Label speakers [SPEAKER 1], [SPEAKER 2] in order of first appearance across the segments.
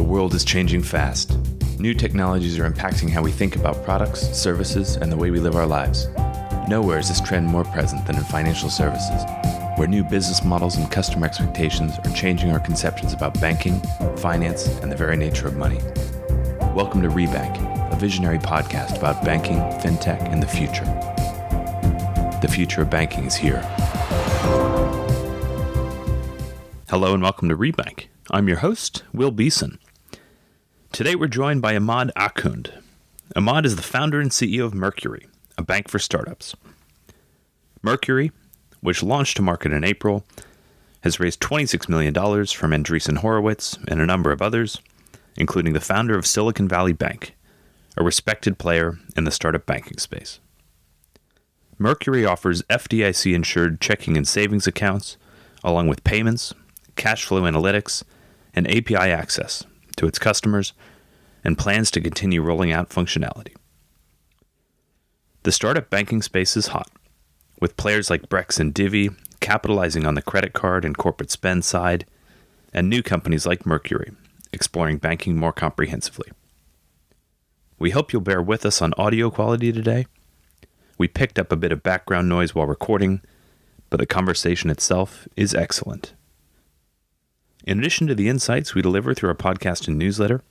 [SPEAKER 1] world is changing fast. New technologies are impacting how we think about products, services, and the way we live our lives. Nowhere is this trend more present than in financial services, where new business models and customer expectations are changing our conceptions about banking, finance, and the very nature of money. Welcome to Rebank, a visionary podcast about banking, fintech, and the future. The future of banking is here. Hello and welcome to Rebank. I'm your host, Will Beeson. Today we're joined by Immad Akhund. Immad is the founder and CEO of Mercury, a bank for startups. Mercury, which launched to market in April, has raised $26 million from Andreessen Horowitz and a number of others, including the founder of Silicon Valley Bank, a respected player in the startup banking space. Mercury offers FDIC-insured checking and savings accounts, along with payments, cash flow analytics, and API access to its customers, and plans to continue rolling out functionality. The startup banking space is hot, with players like Brex and Divvy capitalizing on the credit card and corporate spend side, and new companies like Mercury exploring banking more comprehensively. We hope you'll bear with us on audio quality today. We picked up a bit of background noise while recording, but the conversation itself is excellent. In addition to the insights we deliver through our podcast and newsletter,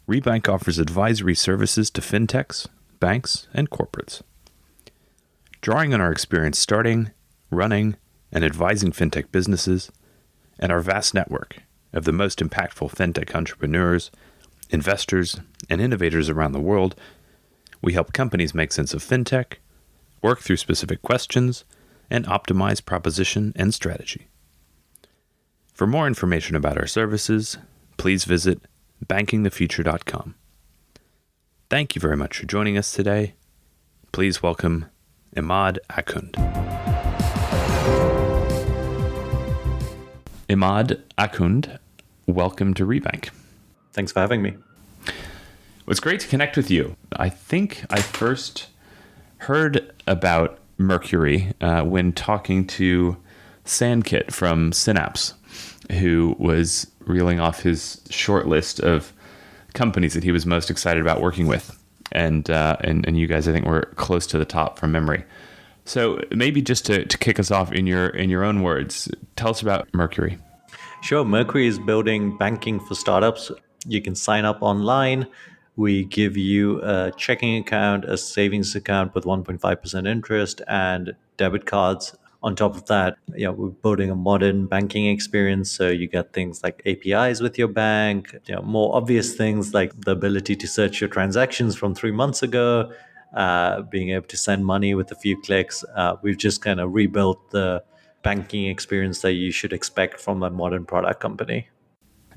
[SPEAKER 1] Rebank offers advisory services to fintechs, banks, and corporates. Drawing on our experience starting, running, and advising fintech businesses, and our vast network of the most impactful fintech entrepreneurs, investors, and innovators around the world, we help companies make sense of fintech, work through specific questions, and optimize proposition and strategy. For more information about our services, please visit bankingthefuture.com. Thank you very much for joining us today. Please welcome Immad Akhund. Immad Akhund, welcome to Rebank.
[SPEAKER 2] Thanks for having me.
[SPEAKER 1] It's great to connect with you. I think I first heard about Mercury when talking to Sandkit from Synapse, who was reeling off his short list of companies that he was most excited about working with. And you guys, I think, were close to the top from memory. So maybe just to kick us off in your own words, tell us about Mercury.
[SPEAKER 2] Sure. Mercury is building banking for startups. You can sign up online. We give you a checking account, a savings account with 1.5% interest, and debit cards. On top of that, we're building a modern banking experience. So you get things like APIs with your bank, more obvious things like the ability to search your transactions from 3 months ago, being able to send money with a few clicks. We've just kind of rebuilt the banking experience that you should expect from a modern product company.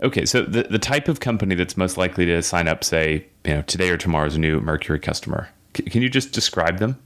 [SPEAKER 1] Okay, so the type of company that's most likely to sign up, say, today or tomorrow as a new Mercury customer, can you just describe them?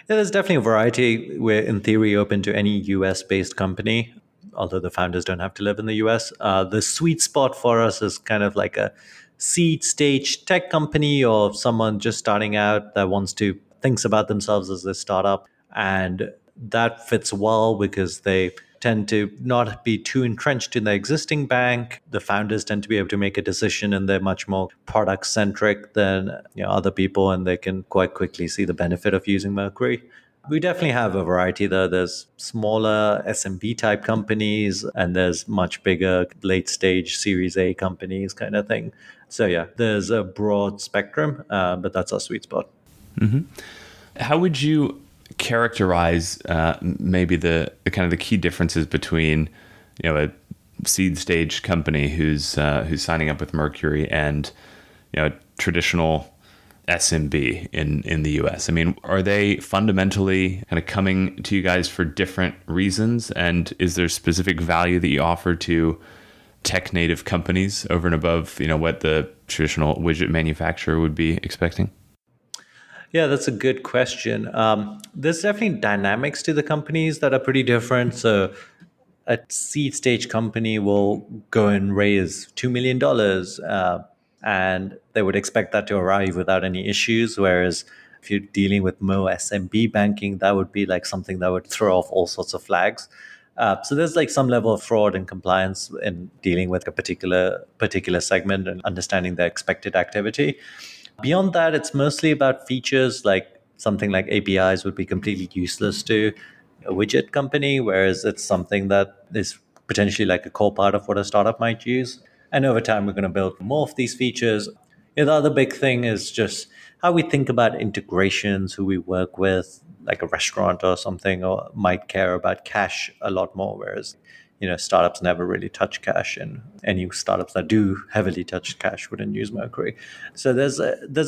[SPEAKER 2] Yeah, there's definitely a variety. We're in theory open to any US-based company, although the founders don't have to live in the US. The sweet spot for us is kind of like a seed stage tech company or someone just starting out that thinks about themselves as a startup. And that fits well because they tend to not be too entrenched in their existing bank. The founders tend to be able to make a decision and they're much more product centric than other people, and they can quite quickly see the benefit of using Mercury. We definitely have a variety though. There's smaller SMB type companies and there's much bigger late stage Series A companies kind of thing. So yeah, there's a broad spectrum, but that's our sweet spot.
[SPEAKER 1] Mm-hmm. How would you characterize maybe the kind of the key differences between a seed stage company who's signing up with Mercury and a traditional SMB in the US? I mean, are they fundamentally kind of coming to you guys for different reasons? And is there specific value that you offer to tech native companies over and above what the traditional widget manufacturer would be expecting?
[SPEAKER 2] Yeah, that's a good question. There's definitely dynamics to the companies that are pretty different. So a seed stage company will go and raise $2 million and they would expect that to arrive without any issues. Whereas if you're dealing with more SMB banking, that would be like something that would throw off all sorts of flags. So there's like some level of fraud and compliance in dealing with a particular segment and understanding the expected activity. Beyond that, it's mostly about features. Like something like APIs would be completely useless to a widget company, whereas it's something that is potentially like a core part of what a startup might use. And over time, we're going to build more of these features. The other big thing is just how we think about integrations, who we work with, like a restaurant or something, or might care about cash a lot more, whereas startups never really touch cash, and any startups that do heavily touch cash wouldn't use Mercury. So there's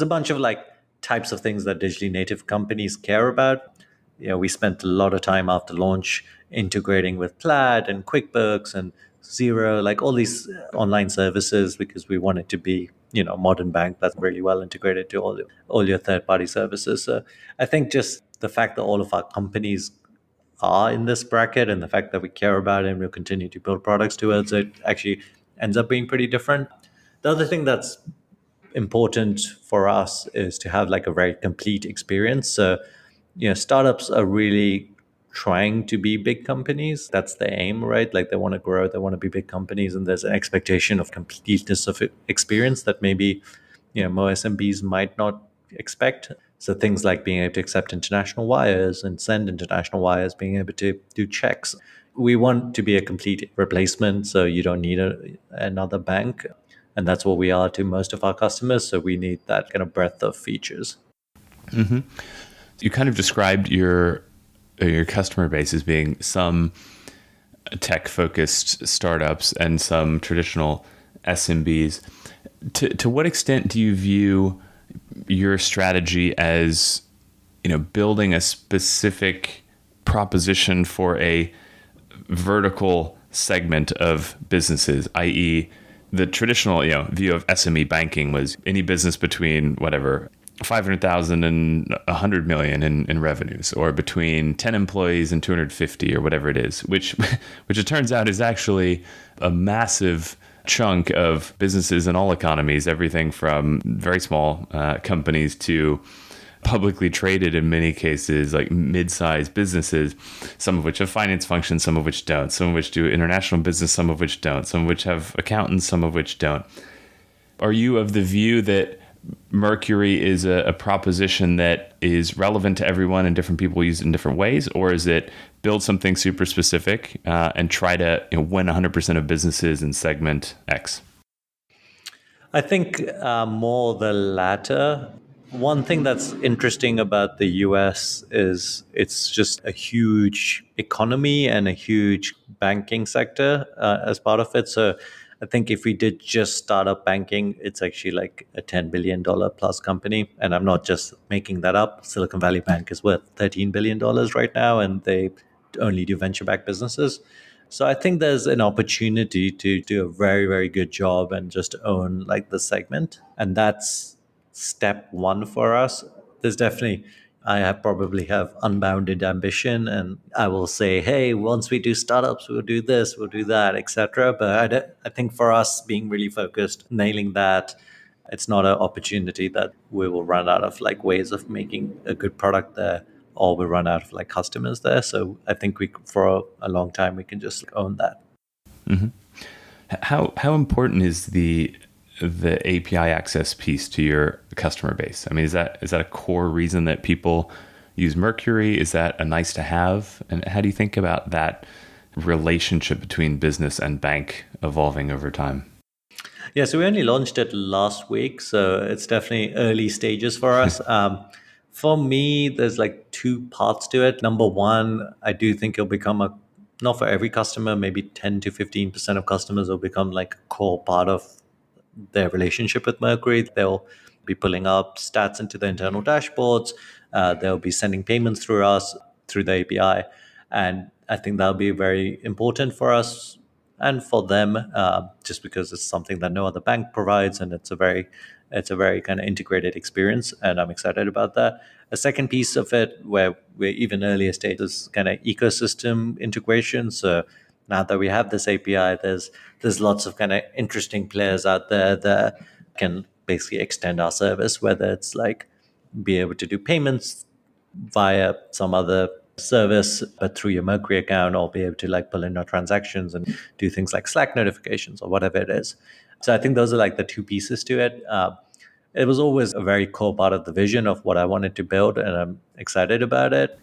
[SPEAKER 2] a bunch of like types of things that digitally native companies care about. We spent a lot of time after launch integrating with Plaid and QuickBooks and Zero, like all these online services, because we want it to be a modern bank that's really well integrated to all your third party services. So I think just the fact that all of our companies are in this bracket, and the fact that we care about it and we'll continue to build products towards it, actually ends up being pretty different. The other thing that's important for us is to have like a very complete experience. So, startups are really trying to be big companies. That's the aim, right? Like they want to grow, they want to be big companies, and there's an expectation of completeness of experience that maybe more SMBs might not expect. So things like being able to accept international wires and send international wires, being able to do checks. We want to be a complete replacement, so you don't need another bank. And that's what we are to most of our customers. So we need that kind of breadth of features.
[SPEAKER 1] You kind of described your customer base as being some tech-focused startups and some traditional SMBs. To what extent do you view your strategy as building a specific proposition for a vertical segment of businesses, i.e., the traditional view of SME banking was any business between whatever 500,000 and 100 million in revenues, or between 10 employees and 250, or whatever it is, which it turns out is actually a massive chunk of businesses in all economies, everything from very small companies to publicly traded, in many cases, like mid-sized businesses, some of which have finance functions, some of which don't, some of which do international business, some of which don't, some of which have accountants, some of which don't. Are you of the view that Mercury is a proposition that is relevant to everyone and different people use it in different ways? Or is it build something super specific and try to win 100% of businesses in segment X?
[SPEAKER 2] I think more the latter. One thing that's interesting about the US is it's just a huge economy and a huge banking sector as part of it. So I think if we did just startup banking, it's actually like a $10 billion plus company. And I'm not just making that up. Silicon Valley Bank is worth $13 billion right now, and they only do venture backed businesses. So I think there's an opportunity to do a very, very good job and just own like the segment. And that's step one for us. There's definitely, probably have unbounded ambition, and I will say, hey, once we do startups, we'll do this, we'll do that, etc. But I think for us, being really focused, nailing that, it's not an opportunity that we will run out of like ways of making a good product there, or we run out of like customers there. So I think we, for a long time, we can just own that.
[SPEAKER 1] Mm-hmm. How important is the API access piece to your customer base? I mean, is that a core reason that people use Mercury? Is that a nice to have? And how do you think about that relationship between business and bank evolving over time?
[SPEAKER 2] Yeah, so we only launched it last week, so it's definitely early stages for us. For me, there's like two parts to it. Number one, I do think it'll become not for every customer, maybe 10 to 15% of customers will become like a core part of their relationship with Mercury. They'll be pulling up stats into the internal dashboards. They'll be sending payments through us, through the API. And I think that'll be very important for us and for them, just because it's something that no other bank provides, and it's a very kind of integrated experience, and I'm excited about that. A second piece of it, where we're even earlier stages, kind of ecosystem integration. So now that we have this API, there's lots of kind of interesting players out there that can basically extend our service, whether it's like be able to do payments via some other service, but through your Mercury account, or be able to like pull in your transactions and do things like Slack notifications or whatever it is. So I think those are like the two pieces to it. It was always a very core part of the vision of what I wanted to build, and I'm excited about it.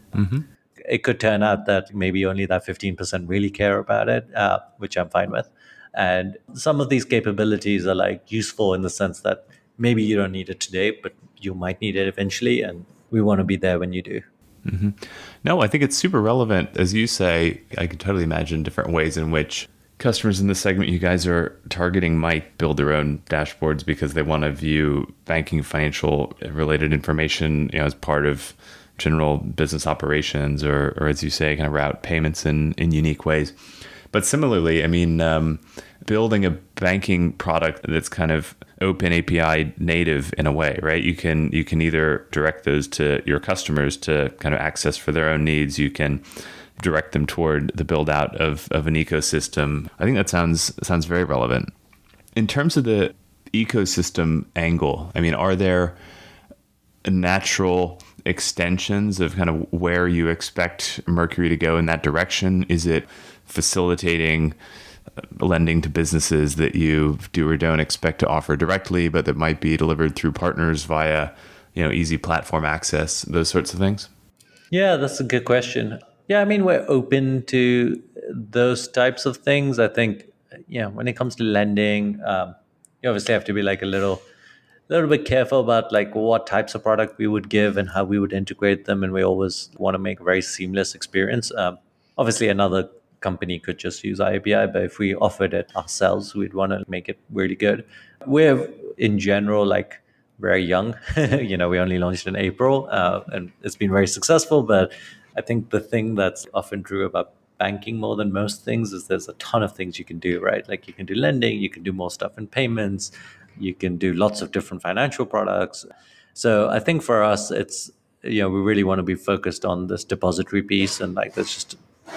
[SPEAKER 2] It could turn out that maybe only that 15% really care about it, which I'm fine with. And some of these capabilities are like useful in the sense that maybe you don't need it today, but you might need it eventually. And we want to be there when you do.
[SPEAKER 1] No, I think it's super relevant. As you say, I can totally imagine different ways in which customers in the segment you guys are targeting might build their own dashboards because they want to view banking, financial related information, as part of general business operations, or as you say, kind of route payments in unique ways. But similarly, I mean, building a banking product that's kind of open API native in a way, right? You can either direct those to your customers to kind of access for their own needs. You can direct them toward the build out of an ecosystem. I think that sounds very relevant. In terms of the ecosystem angle, I mean, are there natural extensions of kind of where you expect Mercury to go in that direction? Is it facilitating lending to businesses that you do or don't expect to offer directly, but that might be delivered through partners via, easy platform access, those sorts of things?
[SPEAKER 2] Yeah, that's a good question. Yeah, I mean, we're open to those types of things. I think, when it comes to lending, you obviously have to be like a little bit careful about like what types of product we would give and how we would integrate them, and we always want to make a very seamless experience. Obviously, another company could just use our API, but if we offered it ourselves, we'd want to make it really good. We're in general like very young. We only launched in April, and it's been very successful. But I think the thing that's often true about banking more than most things is there's a ton of things you can do, right? Like you can do lending, you can do more stuff in payments, you can do lots of different financial products. So I think for us, it's, we really want to be focused on this depository piece, and like there's just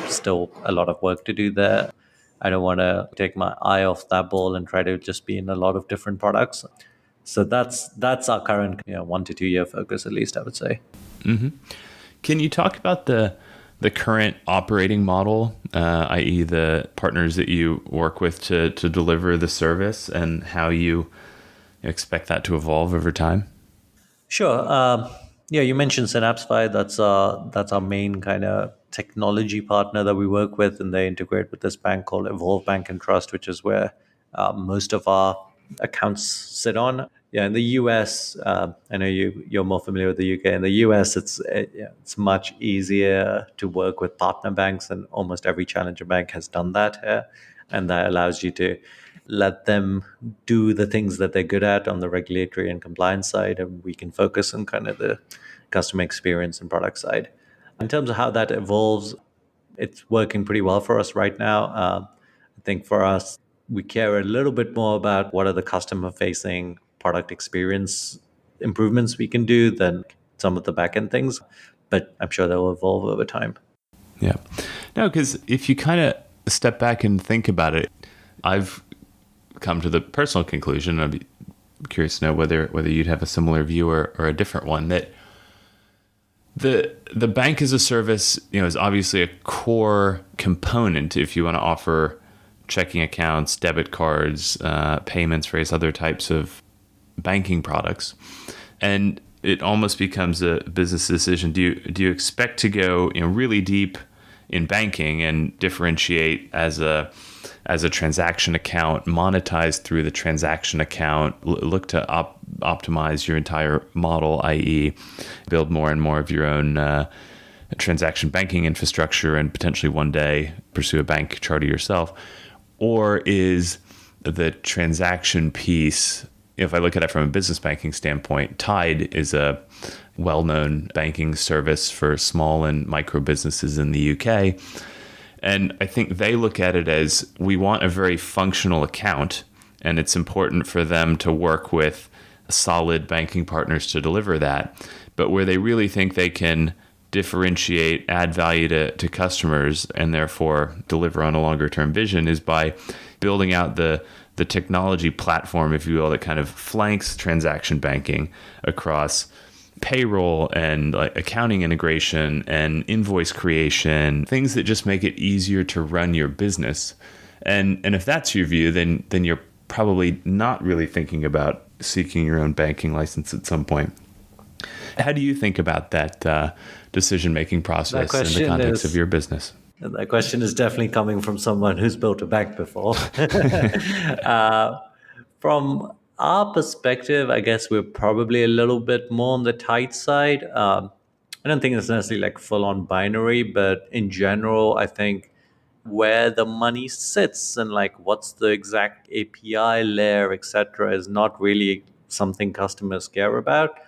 [SPEAKER 2] still a lot of work to do there. I don't want to take my eye off that ball and try to just be in a lot of different products. So that's our current 1 to 2 year focus, at least I would say.
[SPEAKER 1] Can you talk about the current operating model, i.e. the partners that you work with to deliver the service, and how you expect that to evolve over time?
[SPEAKER 2] Sure. You mentioned Synapsify. That's our main kind of technology partner that we work with, and they integrate with this bank called Evolve Bank and Trust, which is where most of our accounts sit on. Yeah, in the US, I know you're more familiar with the UK. In the US, it's much easier to work with partner banks, and almost every challenger bank has done that here, and that allows you to let them do the things that they're good at on the regulatory and compliance side, and we can focus on kind of the customer experience and product side. In terms of how that evolves, it's working pretty well for us right now. I think for us, we care a little bit more about what are the customer facing product experience improvements we can do than some of the back-end things, but I'm sure they'll evolve over time.
[SPEAKER 1] Yeah. No, because if you kind of step back and think about it, I've come to the personal conclusion, I'd be curious to know whether you'd have a similar view or a different one, that the bank as a service, is obviously a core component if you want to offer checking accounts, debit cards, payments, various other types of banking products. And it almost becomes a business decision. Do you expect to go really deep in banking and differentiate as a transaction account, monetize through the transaction account, look to optimize your entire model, i.e. build more and more of your own transaction banking infrastructure, and potentially one day pursue a bank charter yourself? Or is the transaction piece, if I look at it from a business banking standpoint, Tide is a well-known banking service for small and micro businesses in the UK. And I think they look at it as, we want a very functional account, and it's important for them to work with solid banking partners to deliver that. But where they really think they can differentiate, add value to customers, and therefore deliver on a longer term vision, is by building out the technology platform, if you will, that kind of flanks transaction banking across payroll and like accounting integration and invoice creation, things that just make it easier to run your business. And if that's your view, then you're probably not really thinking about seeking your own banking license at some point. How do you think about that decision-making process in the context of your business?
[SPEAKER 2] That question is definitely coming from someone who's built a bank before. From our perspective, I guess we're probably a little bit more on the tight side. I don't think it's necessarily like full on binary, but in general, I think where the money sits and like what's the exact API layer, etc., is not really something customers care about.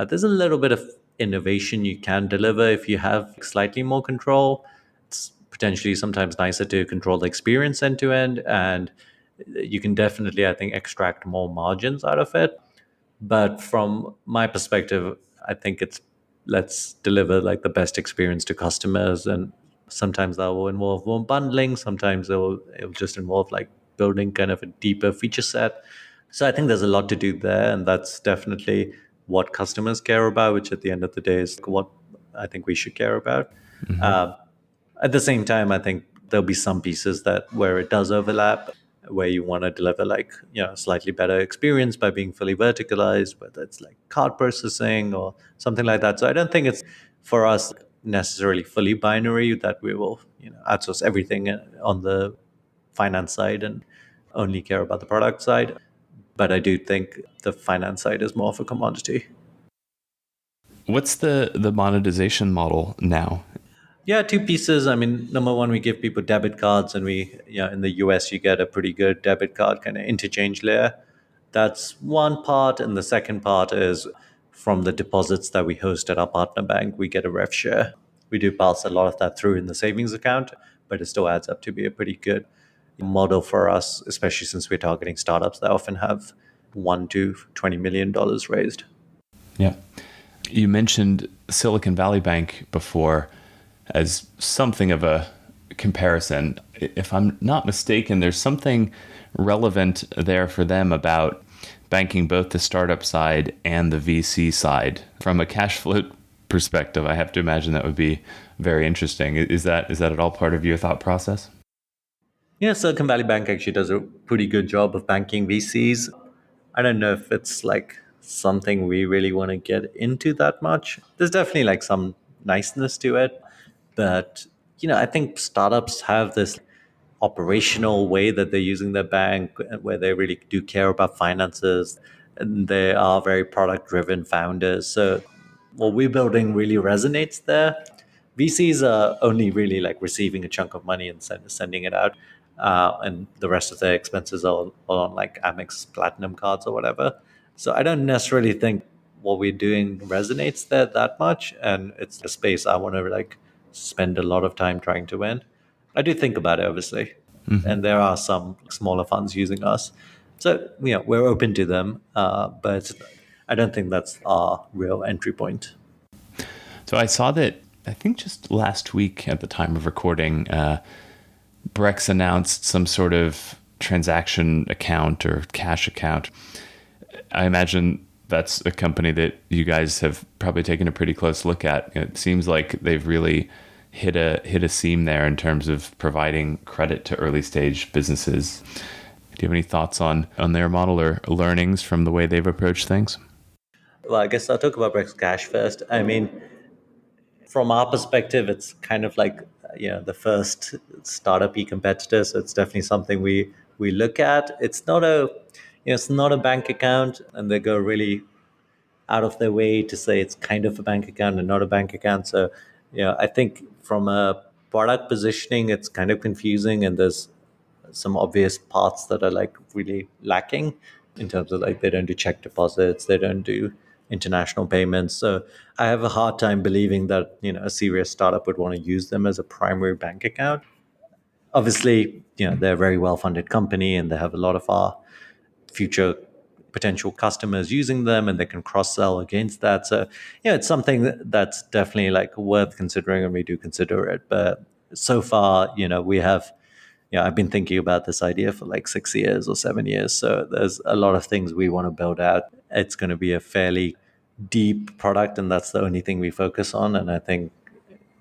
[SPEAKER 2] There's a little bit of innovation you can deliver if you have slightly more control. It's potentially sometimes nicer to control the experience end to end, and you can definitely, I think, extract more margins out of it. But from my perspective, I think it's let's deliver like the best experience to customers, and sometimes that will involve more bundling. Sometimes it'll just involve like building kind of a deeper feature set. So I think there's a lot to do there, and that's definitely what customers care about, which at the end of the day is what I think we should care about.
[SPEAKER 1] Mm-hmm.
[SPEAKER 2] Uh, at the same time, I think there'll be some pieces that where it does overlap, where you want to deliver like slightly better experience by being fully verticalized, whether it's like card processing or something like that. So I don't think it's for us necessarily fully binary that we will outsource everything on the finance side and only care about the product side. But I do think the finance side is more of a commodity.
[SPEAKER 1] What's the monetization model now?
[SPEAKER 2] Yeah, two pieces. I mean, number one, we give people debit cards, and in the US, you get a pretty good debit card kind of interchange layer. That's one part. And the second part is from the deposits that we host at our partner bank, we get a rev share. We do pass a lot of that through in the savings account, but it still adds up to be a pretty good model for us, especially since we're targeting startups that often have $1 to $20 million raised.
[SPEAKER 1] Yeah. You mentioned Silicon Valley Bank before as something of a comparison. If I'm not mistaken, there's something relevant there for them about banking both the startup side and the VC side. From a cash flow perspective, I have to imagine that would be very interesting. Is that at all part of your thought process?
[SPEAKER 2] Yeah, Silicon Valley Bank actually does a pretty good job of banking VCs. I don't know if it's like something we really want to get into that much. There's definitely like some niceness to it, but I think startups have this operational way that they're using their bank where they really do care about finances, and they are very product driven founders. So what we're building really resonates there. VCs are only really like receiving a chunk of money and sending it out, and the rest of their expenses are all on like Amex Platinum cards or whatever. So I don't necessarily think what we're doing resonates there that much, and it's a space I want to like spend a lot of time trying to win. I do think about it, obviously,
[SPEAKER 1] Mm-hmm.
[SPEAKER 2] and there are some smaller funds using us, so we're open to them, but I don't think that's our real entry point.
[SPEAKER 1] So I saw that, I think just last week at the time of recording, Brex announced some sort of transaction account or cash account. I imagine that's a company that you guys have probably taken a pretty close look at. It seems like they've really hit a seam there in terms of providing credit to early stage businesses. Do you have any thoughts on their model or learnings from the way they've approached things?
[SPEAKER 2] Well, I guess I'll talk about Brex Cash first. I mean, from our perspective, it's kind of like the first startup-y competitor, so it's definitely something we look at. It's not a bank account, and they go really out of their way to say it's kind of a bank account and not a bank account. So, I think from a product positioning, it's kind of confusing, and there's some obvious parts that are like really lacking in terms of like they don't do check deposits, they don't do international payments. So I have a hard time believing that a serious startup would want to use them as a primary bank account. Obviously, they're a very well funded company, and they have a lot of our future potential customers using them, and they can cross sell against that. So it's something that's definitely like worth considering, and we do consider it. But so far, we have I've been thinking about this idea for like 6 years or 7 years. So there's a lot of things we want to build out. It's going to be a fairly deep product, and that's the only thing we focus on. And I think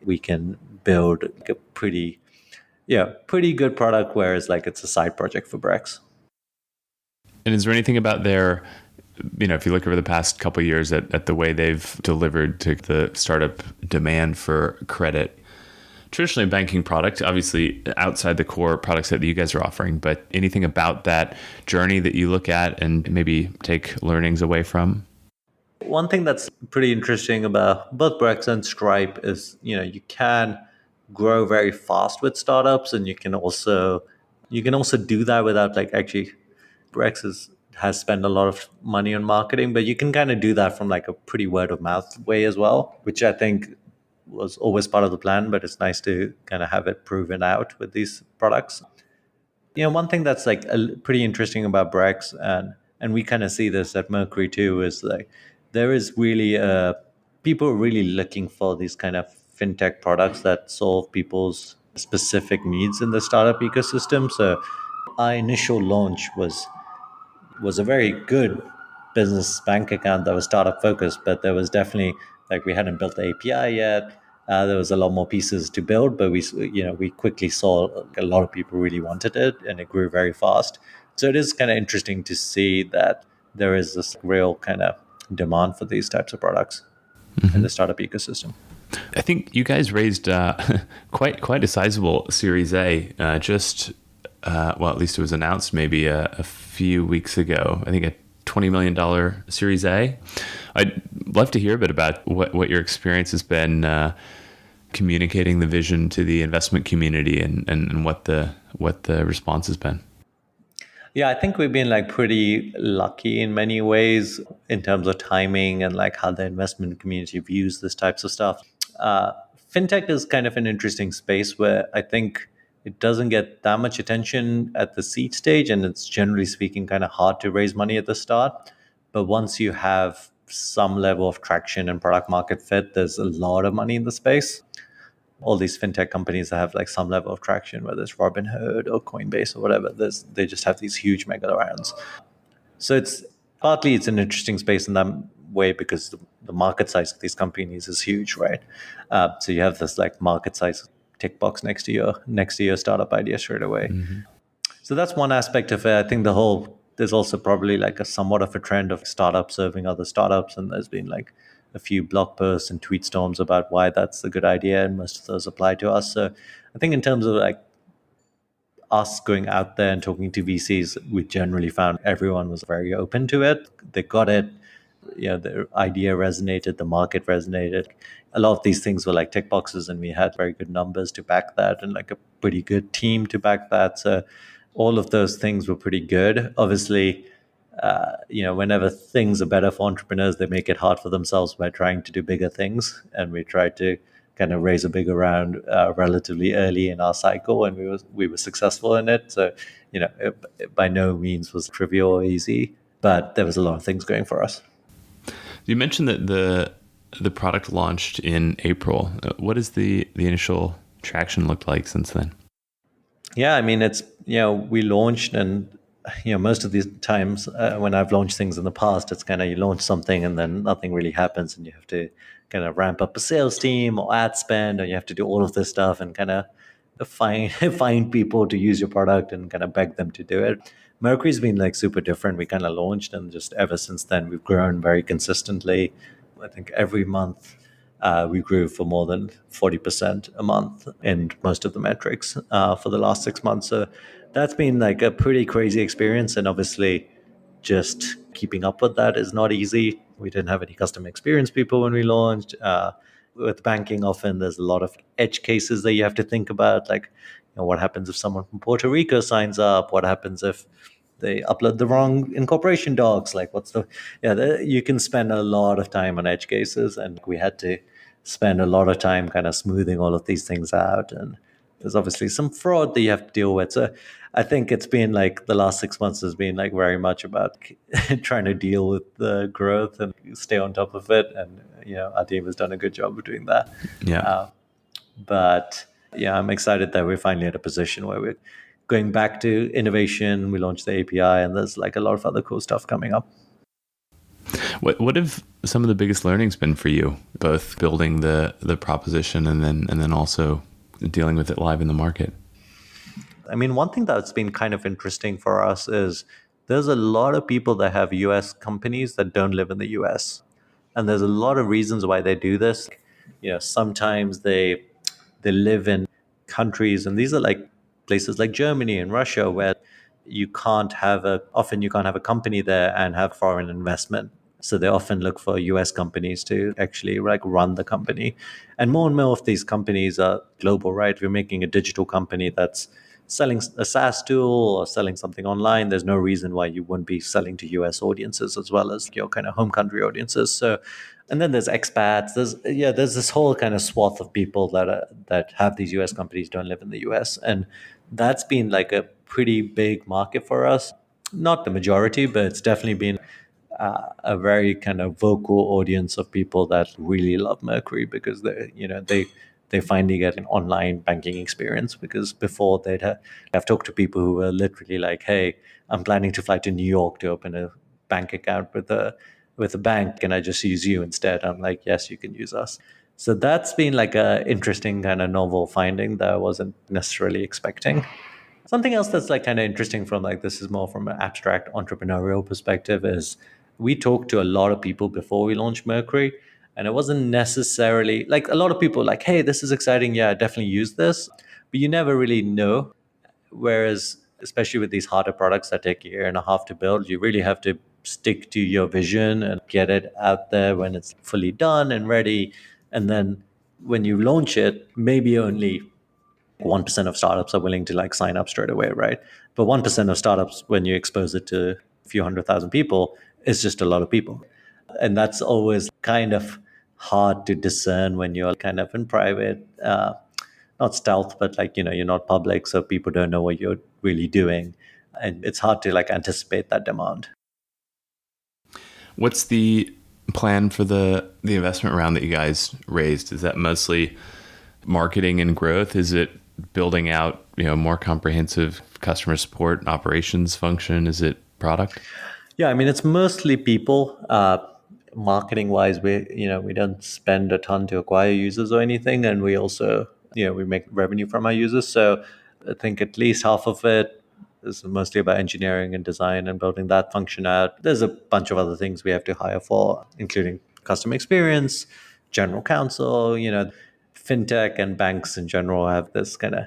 [SPEAKER 2] we can build a pretty good product, whereas like it's a side project for Brex.
[SPEAKER 1] And is there anything about their, if you look over the past couple of years at the way they've delivered to the startup demand for credit, traditionally a banking product, obviously outside the core products that you guys are offering, but anything about that journey that you look at and maybe take learnings away from?
[SPEAKER 2] One thing that's pretty interesting about both Brex and Stripe is, you can grow very fast with startups, and you can also do that without like actually has spent a lot of money on marketing, but you can kind of do that from like a pretty word of mouth way as well, which I think was always part of the plan, but it's nice to kind of have it proven out with these products. One thing that's like pretty interesting about Brex, and we kind of see this at Mercury too, is like there is really people are really looking for these kind of fintech products that solve people's specific needs in the startup ecosystem. So our initial launch was a very good business bank account that was startup focused, but there was definitely like we hadn't built the API yet. There was a lot more pieces to build, but we quickly saw a lot of people really wanted it, and it grew very fast. So it is kind of interesting to see that there is this real kind of demand for these types of products in the startup ecosystem.
[SPEAKER 1] I think you guys raised quite a sizable Series A. At least it was announced maybe a few weeks ago. I think a $20 million Series A. I'd love to hear a bit about what your experience has been communicating the vision to the investment community and what the response has been.
[SPEAKER 2] Yeah, I think we've been like pretty lucky in many ways in terms of timing and like how the investment community views this types of stuff. Uh, Fintech is kind of an interesting space where I think it doesn't get that much attention at the seed stage, and it's generally speaking kind of hard to raise money at the start. But once you have some level of traction and product market fit, there's a lot of money in the space. All these fintech companies that have like some level of traction, whether it's Robinhood or Coinbase or whatever, they just have these huge mega rounds. So it's an interesting space in that way because the market size of these companies is huge, right? So you have this like market size tick box next to your startup idea straight away. So that's one aspect of it. I think there's also probably like a somewhat of a trend of startups serving other startups, and there's been like a few blog posts and tweet storms about why that's a good idea, and most of those apply to us. So I think in terms of like us going out there and talking to VCs, we generally found everyone was very open to it. They got it. The idea resonated, the market resonated. A lot of these things were like tick boxes, and we had very good numbers to back that and like a pretty good team to back that. So all of those things were pretty good. Obviously, whenever things are better for entrepreneurs, they make it hard for themselves by trying to do bigger things. And we tried to kind of raise a bigger round relatively early in our cycle, and we were successful in it. So, it by no means was trivial or easy, but there was a lot of things going for us.
[SPEAKER 1] You mentioned that the product launched in April. What does the initial traction look like since then?
[SPEAKER 2] Yeah, I mean, it's, we launched, and, most of these times when I've launched things in the past, it's kind of you launch something and then nothing really happens, and you have to kind of ramp up a sales team or ad spend, or you have to do all of this stuff and kind of find people to use your product and kind of beg them to do it. Mercury's been like super different. We kind of launched, and just ever since then, we've grown very consistently. I think every month we grew for more than 40% a month in most of the metrics for the last 6 months. So that's been like a pretty crazy experience. And obviously, just keeping up with that is not easy. We didn't have any customer experience people when we launched. With banking, often there's a lot of edge cases that you have to think about, like what happens if someone from Puerto Rico signs up? What happens if they upload the wrong incorporation docs? Like, you can spend a lot of time on edge cases, and we had to spend a lot of time kind of smoothing all of these things out. And there's obviously some fraud that you have to deal with. So I think it's been like the last 6 months has been like very much about trying to deal with the growth and stay on top of it. And, our team has done a good job of doing that.
[SPEAKER 1] Yeah.
[SPEAKER 2] But yeah, I'm excited that we're finally at a position where we're going back to innovation. We launched the API, and there's like a lot of other cool stuff coming up.
[SPEAKER 1] What have some of the biggest learnings been for you, both building the proposition and then also dealing with it live in the market?
[SPEAKER 2] I mean, one thing that's been kind of interesting for us is there's a lot of people that have US companies that don't live in the US. And there's a lot of reasons why they do this. Sometimes they live in countries, and these are like places like Germany and Russia where often you can't have a company there and have foreign investment. So they often look for US companies to actually like run the company. And more of these companies are global, right? If you're making a digital company that's selling a SaaS tool or selling something online, there's no reason why you wouldn't be selling to US audiences as well as your kind of home country audiences. So, and then there's expats. There's this whole kind of swath of people that have these US companies, don't live in the US, and that's been like a pretty big market for us. Not the majority, but it's definitely been a very kind of vocal audience of people that really love Mercury because they finally get an online banking experience. Because before have talked to people who were literally like, "Hey, I'm planning to fly to New York to open a bank account with a bank. Can I just use you instead?" I'm like, "Yes, you can use us." So that's been like a interesting kind of novel finding that I wasn't necessarily expecting. Something else that's like kind of interesting from like this is more from an abstract entrepreneurial perspective is we talked to a lot of people before we launched Mercury, and it wasn't necessarily like a lot of people like, "Hey, this is exciting. Yeah, I definitely use this," but you never really know. Whereas, especially with these harder products that take a year and a half to build, you really have to stick to your vision and get it out there when it's fully done and ready. And then when you launch it, maybe only 1% of startups are willing to like sign up straight away, right? But 1% of startups, when you expose it to a few 100,000 people, is just a lot of people. And that's always kind of hard to discern when you're kind of in private, not stealth, but like, you're not public. So people don't know what you're really doing. And it's hard to like anticipate that demand.
[SPEAKER 1] What's the plan for the investment round that you guys raised? Is that mostly marketing and growth? Is it building out, more comprehensive customer support and operations function? Is it product?
[SPEAKER 2] Yeah, I mean, it's mostly people. Marketing wise, we don't spend a ton to acquire users or anything, and we also we make revenue from our users. So I think at least half of it is mostly about engineering and design and building that function out. There's a bunch of other things we have to hire for, including customer experience, general counsel. Fintech and banks in general have this kind of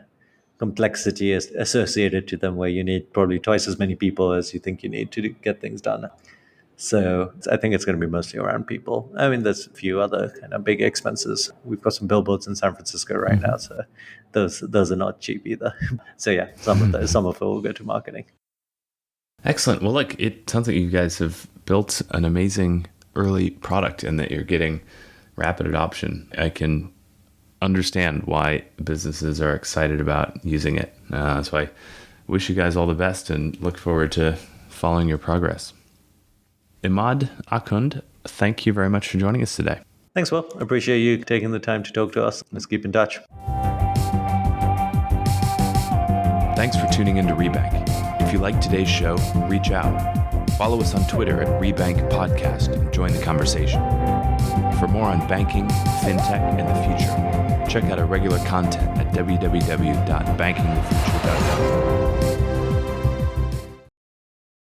[SPEAKER 2] complexity associated to them where you need probably twice as many people as you think you need to get things done. So I think it's going to be mostly around people. I mean, there's a few other kind of big expenses. We've got some billboards in San Francisco right now, so those are not cheap either. So yeah, some of it will go to marketing.
[SPEAKER 1] Excellent. Well, look, it sounds like you guys have built an amazing early product and that you're getting rapid adoption. I can understand why businesses are excited about using it. So I wish you guys all the best and look forward to following your progress. Immad Akhund, thank you very much for joining us today.
[SPEAKER 2] Thanks, Will. I appreciate you taking the time to talk to us. Let's keep in touch.
[SPEAKER 1] Thanks for tuning into Rebank. If you like today's show, reach out. Follow us on Twitter at Rebank Podcast and join the conversation. For more on banking, fintech, and the future, check out our regular content at www.bankingthefuture.com.